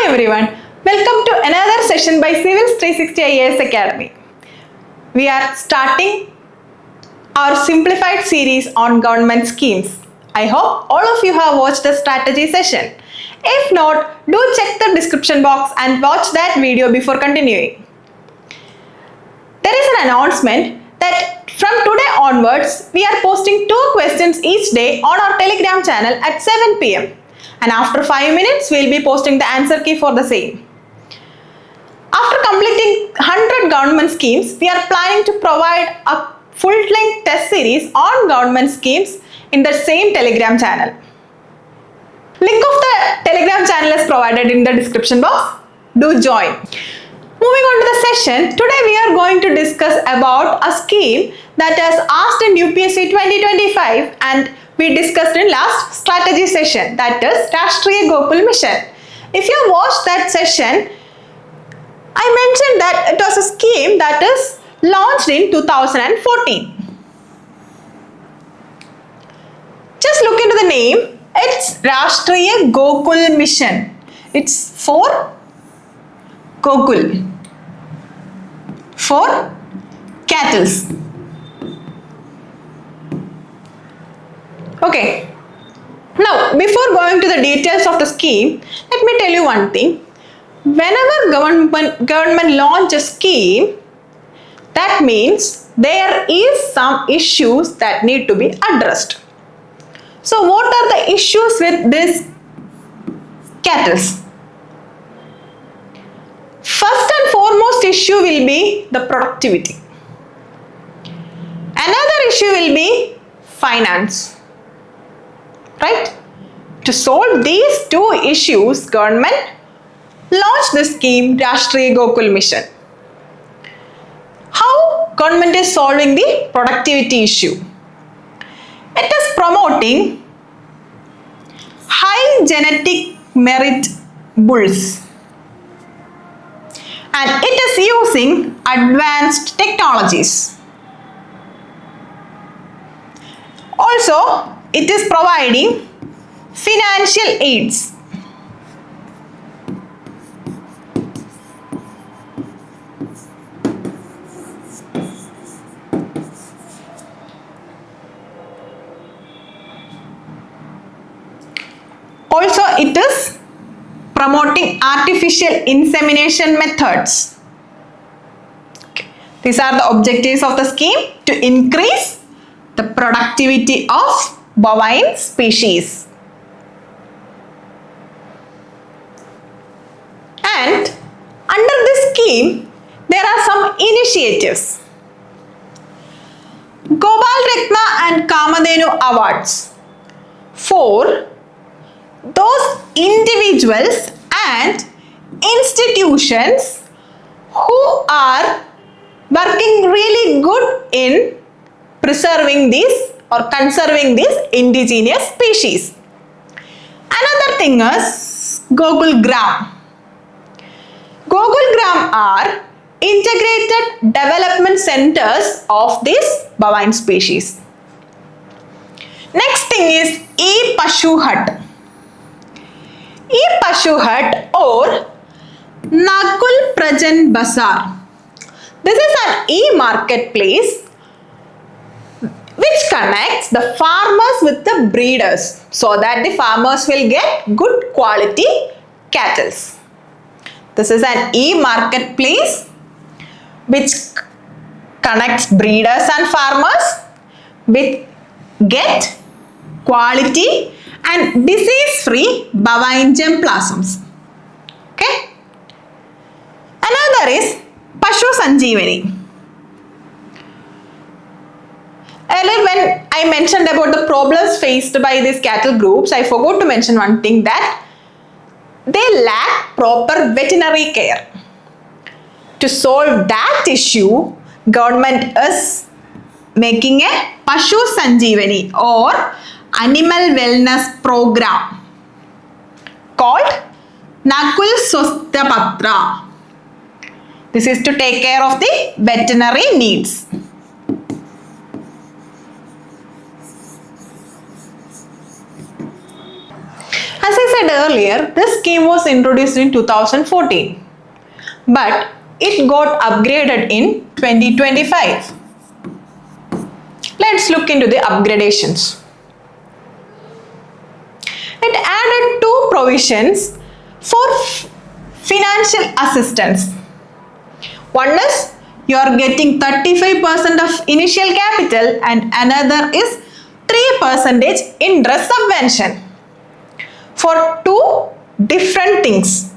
Hi everyone, welcome to another session by Civils 360 IAS Academy. We are starting our Simplified series on government schemes. I hope all of you have watched the strategy session. If not, do check the description box and watch that video before continuing. There is an announcement that from today onwards, we are posting 2 questions each day on our Telegram channel at 7 p.m. and after 5 minutes, we will be posting the answer key for the same. After completing 100 government schemes, we are planning to provide a full-length test series on government schemes in the same Telegram channel. Link of the Telegram channel is provided in the description box. Do join. Moving on to the session, today we are going to discuss about a scheme that is asked in UPSC 2025 and we discussed in last strategy session, that is Rashtriya Gokul Mission. If you watched that session, I mentioned that it was a scheme that is launched in 2014. Just look into the name, it's Rashtriya Gokul Mission. It's for Gokul, for cattle. Okay, now before going to the details of the scheme, let me tell you one thing. Whenever government launches a scheme, that means there is some issues that need to be addressed. So what are the issues with this cattle? First and foremost issue will be the productivity. Another issue will be finance. Right? To solve these 2 issues, government launched the scheme Rashtriya Gokul Mission. How government is solving the productivity issue? It is promoting high genetic merit bulls. And it is using advanced technologies. Also, it is providing financial aids. Also, it is promoting artificial insemination methods. Okay. These are the objectives of the scheme to increase the productivity of bovine species. And under this scheme, there are some initiatives. Gopal, Ratna and Kamdhenu awards for those individuals and institutions who are working really good in preserving these or conserving these indigenous species. Another thing is Gokul Gram. Gokul Gram are integrated development centers of these bovine species. Next thing is EPashu Haat. EPashu Haat or Nagauri Bazaar. This is an e-marketplace which connects the farmers with the breeders so that the farmers will get good quality cattle. This is an e-marketplace which connects breeders and farmers with get quality and disease-free bovine germplasms. Okay. Another is Pashu Sanjeevani. Earlier when I mentioned about the problems faced by these cattle groups, I forgot to mention one thing, that they lack proper veterinary care. To solve that issue, government is making a Pashu Sanjeevani or animal wellness program called Nakul Patra. This is to take care of the veterinary needs. As I said earlier, this scheme was introduced in 2014, but it got upgraded in 2025. Let's look into the upgradations. It added two provisions for financial assistance. One is you are getting 35% of initial capital and another is 3% interest subvention for two different things.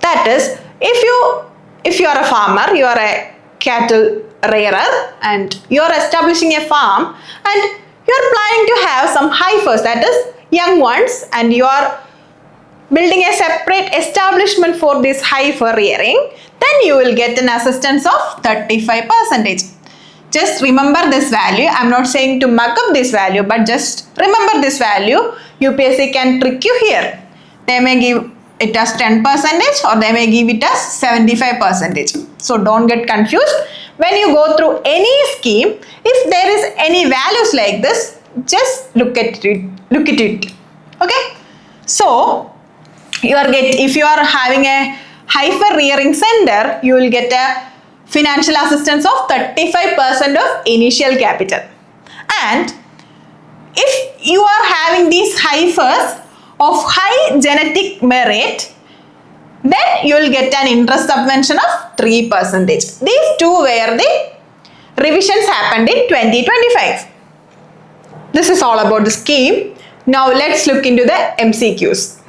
That is, if you are a farmer, you are a cattle rearer and you are establishing a farm and you are planning to have some heifers, that is young ones, and you are building a separate establishment for this heifer rearing, then you will get an assistance of 35%. Just remember this value. I am not saying to mug up this value, but just remember this value. UPSC can trick you here. They may give it as 10% or they may give it as 75%. So don't get confused. When you go through any scheme, if there is any values like this, just look at it. Okay? So if you are having a heifer rearing center, you will get a financial assistance of 35% of initial capital. And if you are having these heifers of high genetic merit, then you will get an interest subvention of 3%. These two were the revisions happened in 2025. This is all about the scheme. Now let's look into the MCQs.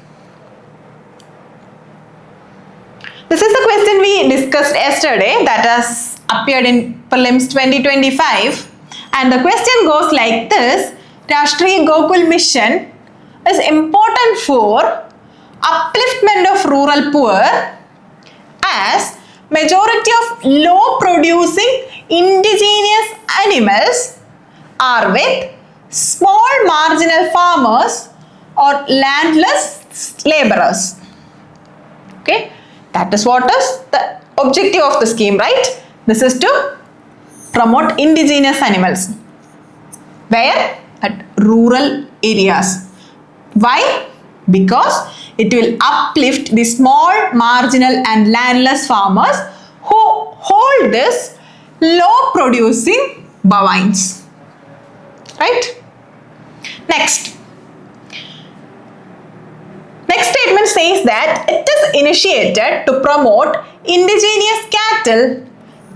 This is the question we discussed yesterday that has appeared in Prelims 2025, and the question goes like this: Rashtriya Gokul Mission is important for upliftment of rural poor as majority of low producing indigenous animals are with small marginal farmers or landless laborers. Okay. That is what is the objective of the scheme, right? This is to promote indigenous animals. Where? At rural areas. Why? Because it will uplift the small, marginal and landless farmers who hold this low producing bovines. Right? Next statement says that it is initiated to promote indigenous cattle,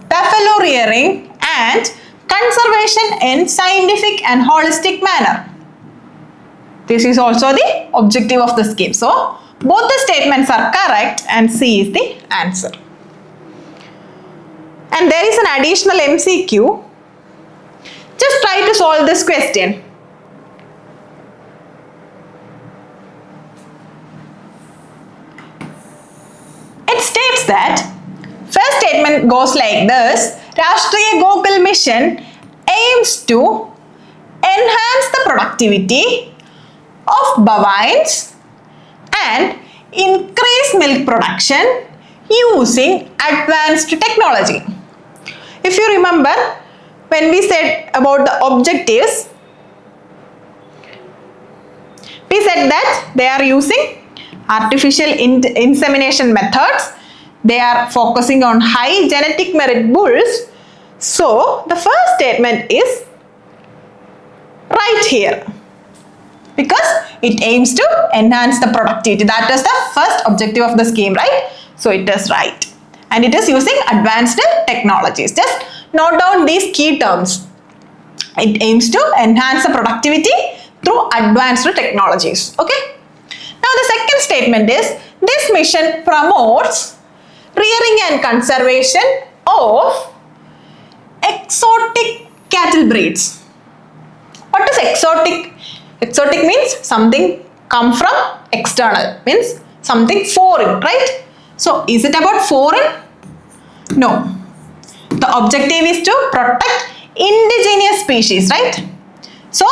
buffalo rearing and conservation in scientific and holistic manner. This is also the objective of the scheme. So, both the statements are correct and C is the answer. And there is an additional MCQ. Just try to solve this question. It states that first statement goes like this: Rashtriya Gokul Mission aims to enhance the productivity of bovines and increase milk production using advanced technology. If you remember, when we said about the objectives, we said that they are using artificial insemination methods. They are focusing on high genetic merit bulls. So, the first statement is right here because it aims to enhance the productivity. That is the first objective of the scheme, right? So, it is right. And it is using advanced technologies. Just note down these key terms. It aims to enhance the productivity through advanced technologies. Okay? Now, the second statement is this mission promotes rearing and conservation of exotic cattle breeds. What is exotic? Exotic means something come from external, means something foreign, right? So, is it about foreign? No. The objective is to protect indigenous species, right? So,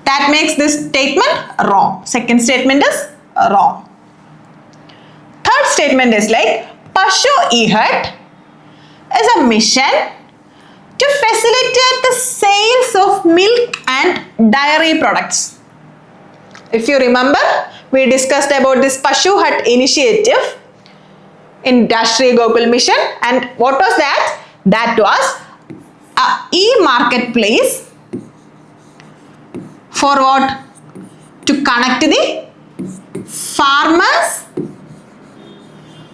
that makes this statement wrong. Second statement is wrong. Third statement is like PashuHaat is a mission to facilitate the sales of milk and dairy products. If you remember, we discussed about this Pashu Haat initiative in Rashtriya Gokul Mission, and what was that? That was a e-marketplace for what? To connect the farmers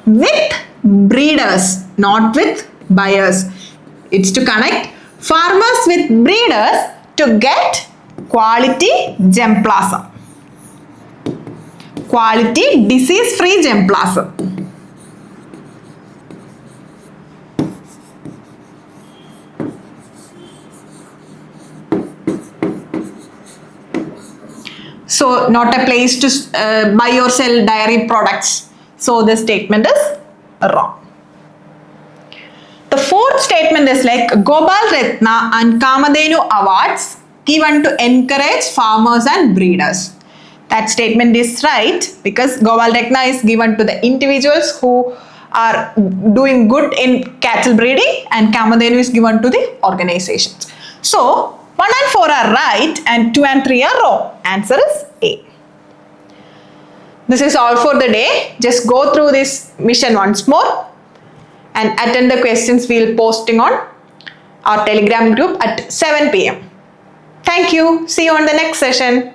with breeders, not with buyers. It's to connect farmers with breeders to get quality germplasm. Quality disease-free germplasm. So, not a place to buy or sell dairy products. So, this statement is wrong. The fourth statement is like Gopal, Ratna and Kamdhenu awards given to encourage farmers and breeders. That statement is right because Gopal Ratna is given to the individuals who are doing good in cattle breeding, and Kamdhenu is given to the organizations. So, 1 and 4 are right and 2 and 3 are wrong. Answer is A. This is all for the day. Just go through this mission once more and attend the questions we'll posting on our Telegram group at 7 p.m. Thank you. See you on the next session.